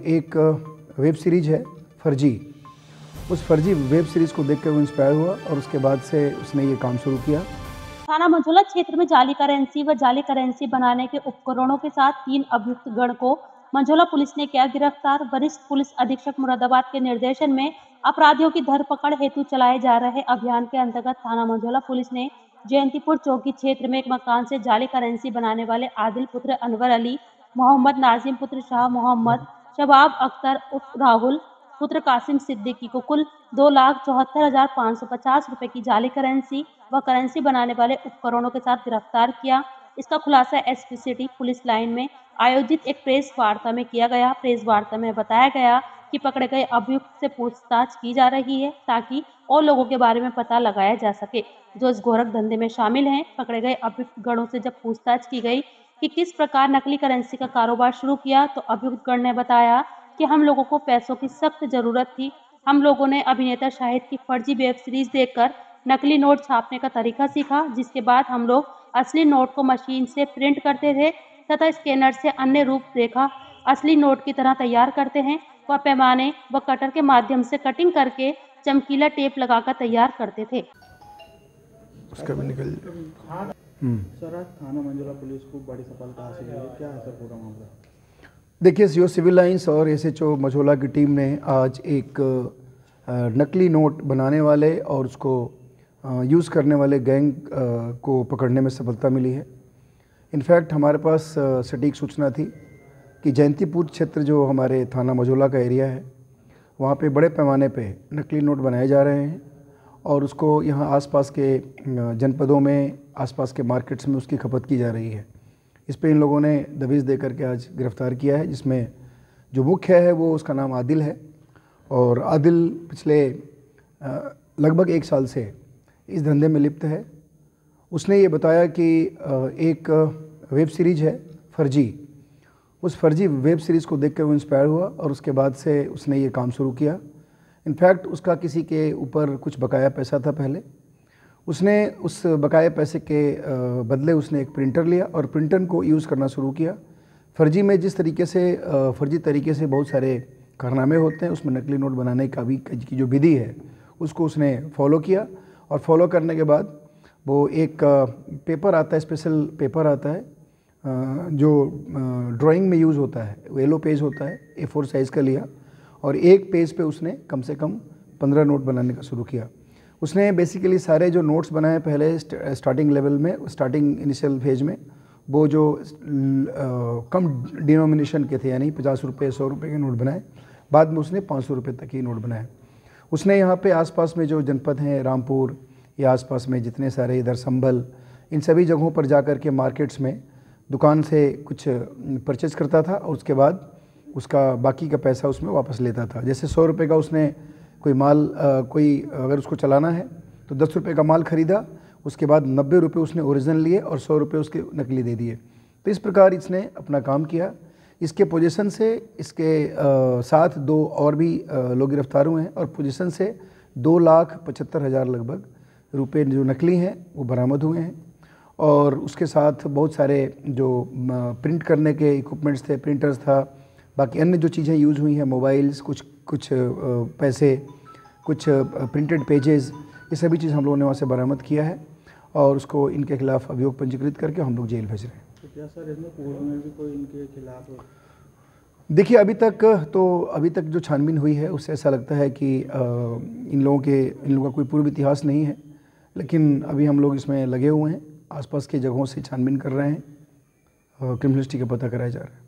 एक web series है फर्जी। उस फर्जी वेब सीरीज़ को देखकर वो इंस्पायर हुआ और उसके बाद से उसने ये काम शुरू किया। थाना मंझौला क्षेत्र में जाली करेंसी बनाने के उपकरणों के साथ 3 अभियुक्त गण को मंझौला पुलिस ने किया गिरफ्तार। वरिष्ठ पुलिस अधीक्षक मुरादाबाद के निर्देशन में अपराधियों की धरपकड़ हेतु चलाए जा रहे अभियान के अंतर्गत थाना मंझौला पुलिस ने जयंतीपुर चौकी क्षेत्र में एक मकान से जाली करेंसी बनाने वाले आदिल पुत्र अनवर अली, मोहम्मद नाजिम पुत्र शाह मोहम्मद, शबाब अख्तर उर्फ राहुल पुत्र कासिम सिद्दीकी को कुल 2,74,550 रुपए की जाली करेंसी व करेंसी बनाने वाले उपकरणों के साथ गिरफ्तार किया। इसका खुलासा एसपी सिटी पुलिस लाइन में आयोजित एक प्रेस वार्ता में किया गया। प्रेस वार्ता में बताया गया कि पकड़े गए अभियुक्त से पूछताछ की जा रही है ताकि और लोगों के बारे में पता लगाया जा सके जो इस गोरख धंधे में शामिल हैं। पकड़े गए अभियुक्त गणों से जब पूछताछ की गई कि किस प्रकार नकली करेंसी का कारोबार शुरू किया तो अभियुक्त गण ने बताया कि हम लोगों को पैसों की सख्त जरूरत थी। हम लोगों ने अभिनेता शाहिद की फर्जी वेब सीरीज देखकर नकली नोट छापने का तरीका सीखा, जिसके बाद हम लोग असली नोट को मशीन से प्रिंट करते थे तथा स्कैनर से अन्य रूपरेखा असली नोट की तरह तैयार करते हैं व पैमाने व कटर के माध्यम से कटिंग करके चमकीला टेप लगाकर तैयार करते थे। उसका भी निकल सर, आज थाना मंझौला पुलिस को बड़ी सफलता हासिल हुई है, क्या है सर पूरा मामला? देखिए, सीओ सिविल लाइंस और एसएचओ मंझौला की टीम ने आज एक नकली नोट बनाने वाले और उसको यूज़ करने वाले गैंग को पकड़ने में सफलता मिली है। इनफैक्ट हमारे पास सटीक सूचना थी कि जयंतीपुर क्षेत्र जो हमारे थाना मंझौला का एरिया है वहाँ पे बड़े पैमाने पे नकली नोट बनाए जा रहे हैं और उसको यहाँ आसपास के जनपदों में, आसपास के मार्केट्स में उसकी खपत की जा रही है। इस पे इन लोगों ने दबिश दे करके आज गिरफ़्तार किया है, जिसमें जो मुख्य है वो उसका नाम आदिल है और आदिल पिछले लगभग 1 साल से इस धंधे में लिप्त है। उसने ये बताया कि एक वेब सीरीज़ है फर्जी। उस फर्जी वेब सीरीज़ को देखकर वो इंस्पायर हुआ और उसके बाद से उसने ये काम शुरू किया। इनफैक्ट उसका किसी के ऊपर कुछ बकाया पैसा था पहले। उसने उस बकाया पैसे के बदले उसने एक प्रिंटर लिया और प्रिंटर को यूज़ करना शुरू किया। फर्जी में जिस तरीके से फर्जी तरीके से बहुत सारे कारनामे होते हैं, उसमें नकली नोट बनाने का भी की जो विधि है उसको उसने फॉलो किया और फॉलो करने के बाद वो एक पेपर आता है, स्पेशल पेपर आता है जो ड्राइंग में यूज़ होता है, वो येलो पेज होता है, A4 साइज़ का लिया और एक पेज पे उसने कम से कम 15 नोट बनाने का शुरू किया। उसने बेसिकली सारे जो नोट्स बनाए पहले स्टार्टिंग लेवल में, स्टार्टिंग इनिशियल फेज में, वो जो कम डिनोमिनेशन के थे यानी 50 रुपये 100 रुपये के नोट बनाए। बाद में उसने 500 रुपये तक ही नोट बनाए। उसने यहाँ पे आसपास में जो जनपद हैं, रामपुर या आसपास में जितने सारे इधर संभल, इन सभी जगहों पर जा कर के मार्केट्स में दुकान से कुछ परचेज़ करता था और उसके बाद उसका बाकी का पैसा उसमें वापस लेता था। जैसे 100 रुपये का उसने कोई माल कोई अगर उसको चलाना है तो 10 रुपये का माल ख़रीदा, उसके बाद 90 रुपये उसने ओरिजिनल लिए और 100 रुपये उसके नकली दे दिए। तो इस प्रकार इसने अपना काम किया। इसके पोजीशन से इसके साथ 2 और भी लोग गिरफ्तार हुए हैं और पोजीशन से 2,75,000 लगभग रुपये जो नकली हैं वो बरामद हुए हैं और उसके साथ बहुत सारे जो प्रिंट करने के इक्विपमेंट्स थे, प्रिंटर्स था, बाकी अन्य जो चीज़ें यूज़ हुई हैं, मोबाइल्स, कुछ पैसे, कुछ प्रिंटेड पेजेस, ये सभी चीज़ हम लोगों ने वहाँ से बरामद किया है और उसको इनके खिलाफ अभियोग पंजीकृत करके हम लोग जेल भेज रहे हैं। तो क्या सर इसमें पूर्व में भी कोई इनके खिलाफ? देखिए, अभी तक जो छानबीन हुई है उससे ऐसा लगता है कि इन लोगों का कोई पूर्व इतिहास नहीं है, लेकिन अभी हम लोग इसमें लगे हुए हैं, आसपास की जगहों से छानबीन कर रहे हैं, क्रिमिनलिस्टिक का पता कराया जा रहा है।